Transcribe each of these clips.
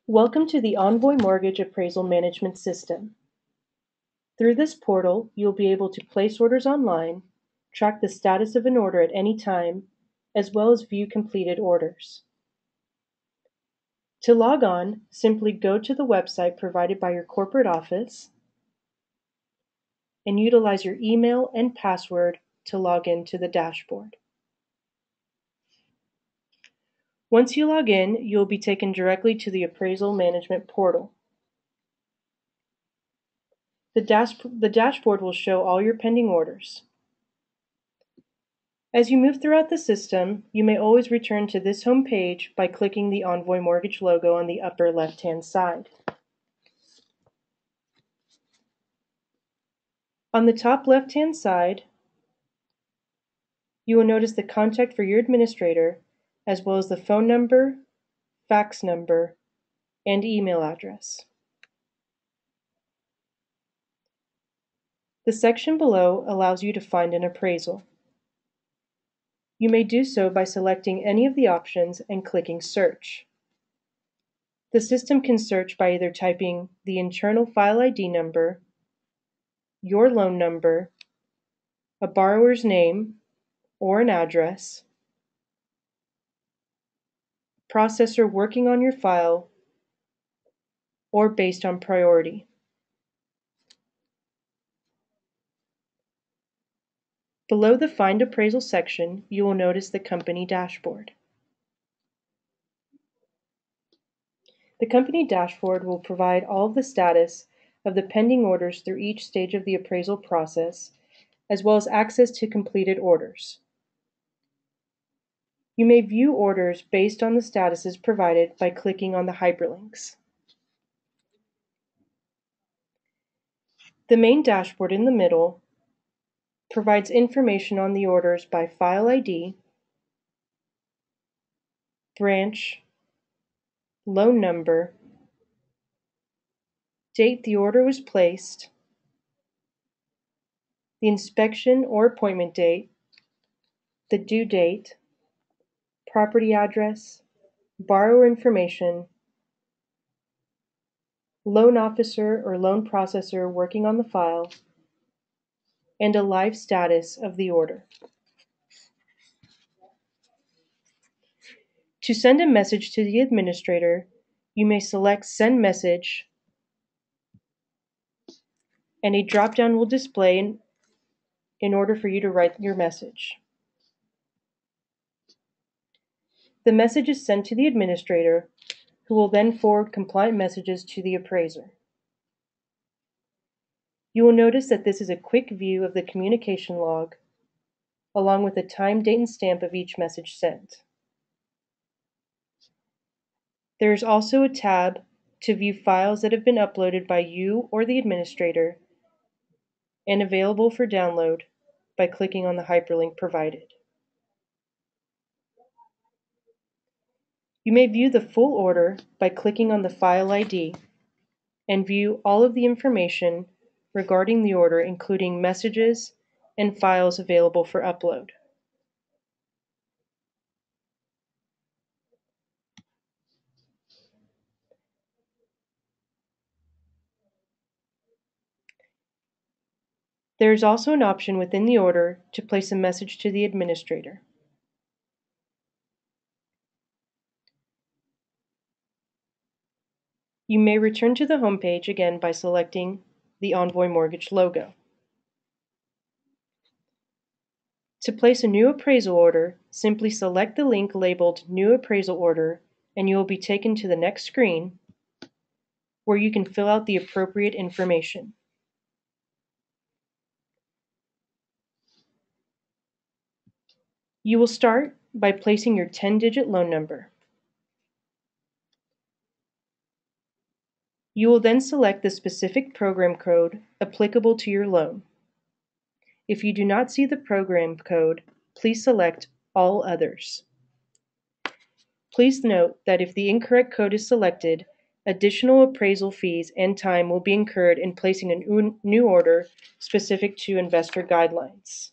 Welcome to the Envoy Mortgage Appraisal Management System. Through this portal, you'll be able to place orders online, track the status of an order at any time, as well as view completed orders. To log on, simply go to the website provided by your corporate office and utilize your email and password to log into the dashboard. Once you log in, you'll be taken directly to the Appraisal Management portal. The dashboard will show all your pending orders. As you move throughout the system, you may always return to this home page by clicking the Envoy Mortgage logo on the upper left-hand side. On the top left-hand side, you will notice the contact for your administrator, as well as the phone number, fax number, and email address. The section below allows you to find an appraisal. You may do so by selecting any of the options and clicking Search. The system can search by either typing the internal file ID number, your loan number, a borrower's name or an address, processor working on your file, or based on priority. Below the Find Appraisal section, you will notice the company dashboard. The company dashboard will provide all of the status of the pending orders through each stage of the appraisal process, as well as access to completed orders. You may view orders based on the statuses provided by clicking on the hyperlinks. The main dashboard in the middle provides information on the orders by file ID, branch, loan number, date the order was placed, the inspection or appointment date, the due date, property address, borrower information, loan officer or loan processor working on the file, and a live status of the order. To send a message to the administrator, you may select Send Message, and a drop-down will display in order for you to write your message. The message is sent to the administrator, who will then forward compliant messages to the appraiser. You will notice that this is a quick view of the communication log, along with the time, date, and stamp of each message sent. There is also a tab to view files that have been uploaded by you or the administrator and available for download by clicking on the hyperlink provided. You may view the full order by clicking on the file ID and view all of the information regarding the order, including messages and files available for upload. There is also an option within the order to place a message to the administrator. You may return to the home page again by selecting the Envoy Mortgage logo. To place a new appraisal order, simply select the link labeled New Appraisal Order, and you will be taken to the next screen where you can fill out the appropriate information. You will start by placing your 10-digit loan number. You will then select the specific program code applicable to your loan. If you do not see the program code, please select All Others. Please note that if the incorrect code is selected, additional appraisal fees and time will be incurred in placing a new order specific to investor guidelines.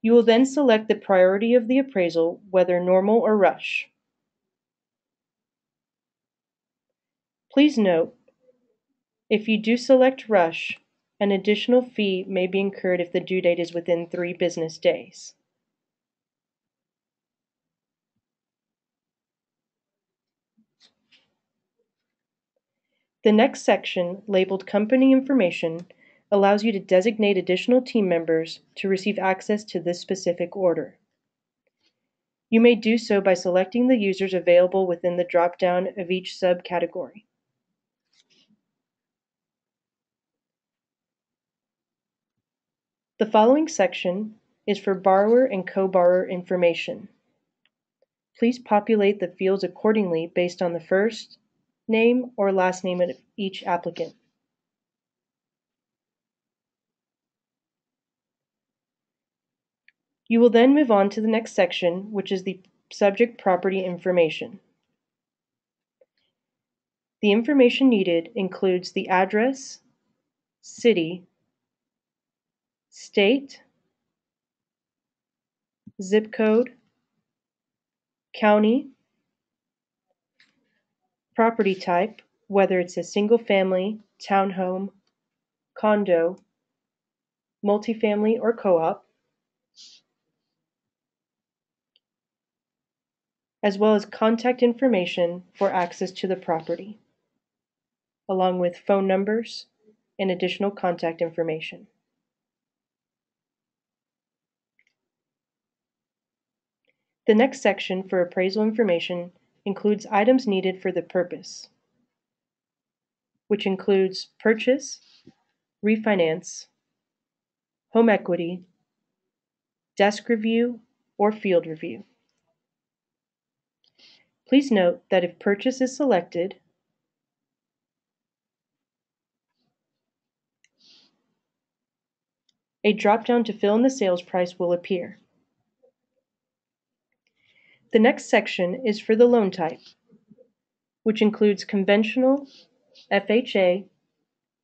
You will then select the priority of the appraisal, whether normal or rush. Please note, if you do select rush, an additional fee may be incurred if the due date is within 3 business days. The next section, labeled Company Information, allows you to designate additional team members to receive access to this specific order. You may do so by selecting the users available within the drop-down of each subcategory. The following section is for borrower and co-borrower information. Please populate the fields accordingly based on the first name or last name of each applicant. You will then move on to the next section, which is the subject property information. The information needed includes the address, city, state, zip code, county, property type, whether it's a single-family, townhome, condo, multifamily, or co-op, as well as contact information for access to the property, along with phone numbers and additional contact information. The next section for appraisal information includes items needed for the purpose, which includes purchase, refinance, home equity, desk review, or field review. Please note that if purchase is selected, a drop-down to fill in the sales price will appear. The next section is for the loan type, which includes conventional, FHA,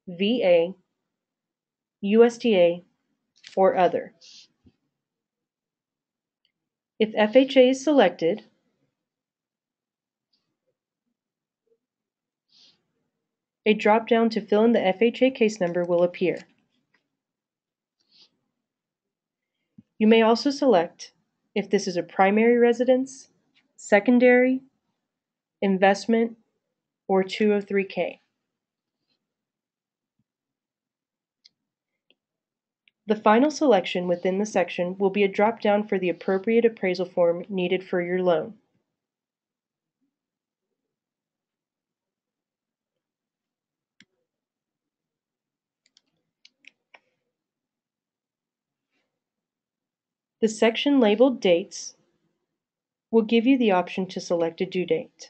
VA, USDA, or other. If FHA is selected, a drop-down to fill in the FHA case number will appear. You may also select if this is a primary residence, secondary, investment, or 203K. The final selection within the section will be a drop-down for the appropriate appraisal form needed for your loan. The section labeled Dates will give you the option to select a due date.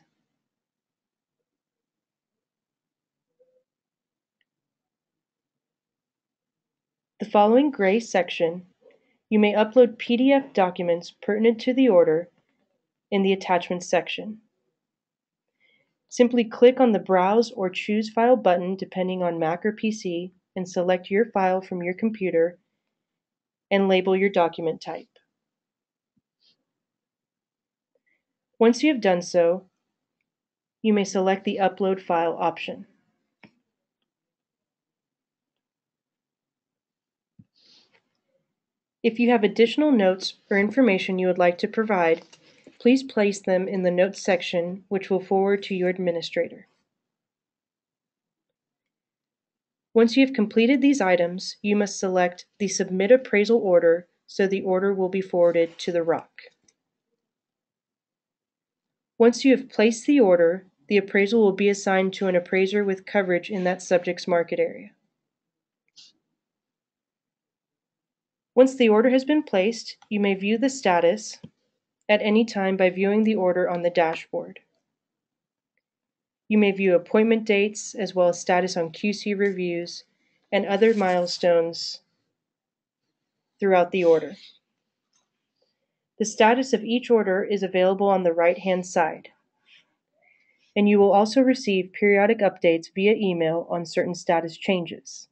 The following gray section, you may upload PDF documents pertinent to the order in the Attachments section. Simply click on the Browse or Choose File button depending on Mac or PC and select your file from your computer and label your document type. Once you have done so, you may select the Upload File option. If you have additional notes or information you would like to provide, please place them in the Notes section, which will forward to your administrator. Once you have completed these items, you must select the Submit Appraisal Order so the order will be forwarded to the ROC. Once you have placed the order, the appraisal will be assigned to an appraiser with coverage in that subject's market area. Once the order has been placed, you may view the status at any time by viewing the order on the dashboard. You may view appointment dates as well as status on QC reviews and other milestones throughout the order. The status of each order is available on the right-hand side, and you will also receive periodic updates via email on certain status changes.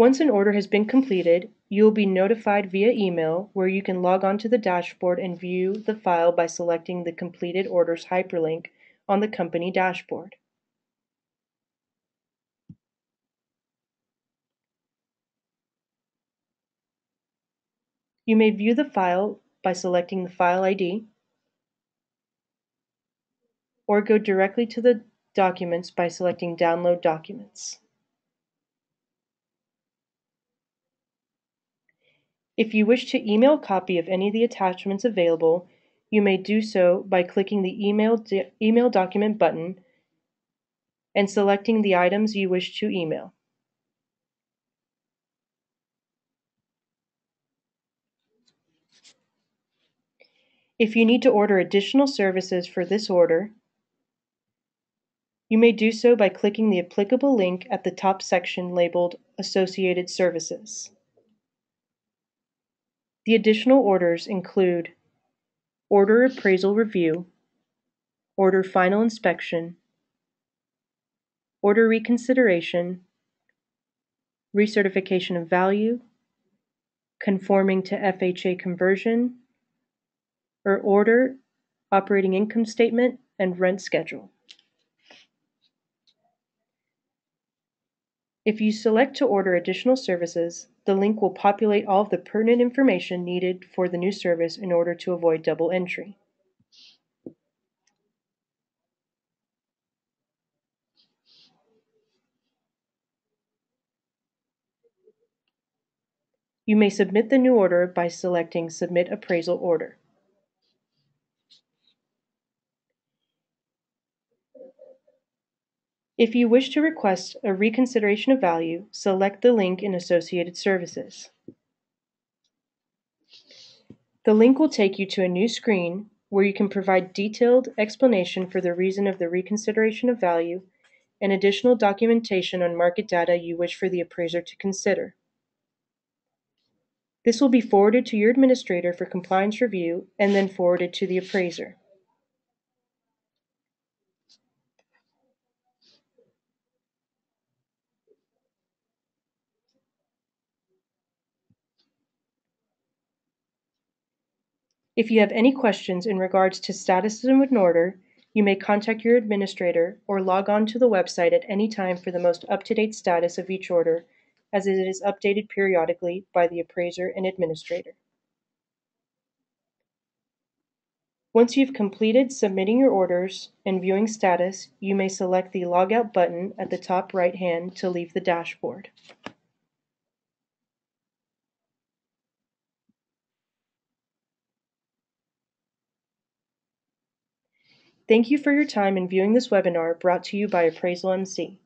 Once an order has been completed, you will be notified via email where you can log on to the dashboard and view the file by selecting the completed orders hyperlink on the company dashboard. You may view the file by selecting the file ID or go directly to the documents by selecting Download Documents. If you wish to email a copy of any of the attachments available, you may do so by clicking the Email Document button and selecting the items you wish to email. If you need to order additional services for this order, you may do so by clicking the applicable link at the top section labeled Associated Services. The additional orders include Order Appraisal Review, Order Final Inspection, Order Reconsideration, Recertification of Value, Conforming to FHA Conversion, or Order Operating Income Statement and Rent Schedule. If you select to order additional services, the link will populate all of the pertinent information needed for the new service in order to avoid double entry. You may submit the new order by selecting Submit Appraisal Order. If you wish to request a reconsideration of value, select the link in Associated Services. The link will take you to a new screen where you can provide detailed explanation for the reason of the reconsideration of value and additional documentation on market data you wish for the appraiser to consider. This will be forwarded to your administrator for compliance review and then forwarded to the appraiser. If you have any questions in regards to status of an order, you may contact your administrator or log on to the website at any time for the most up-to-date status of each order, as it is updated periodically by the appraiser and administrator. Once you've completed submitting your orders and viewing status, you may select the Logout button at the top right hand to leave the dashboard. Thank you for your time in viewing this webinar brought to you by Appraisal MC.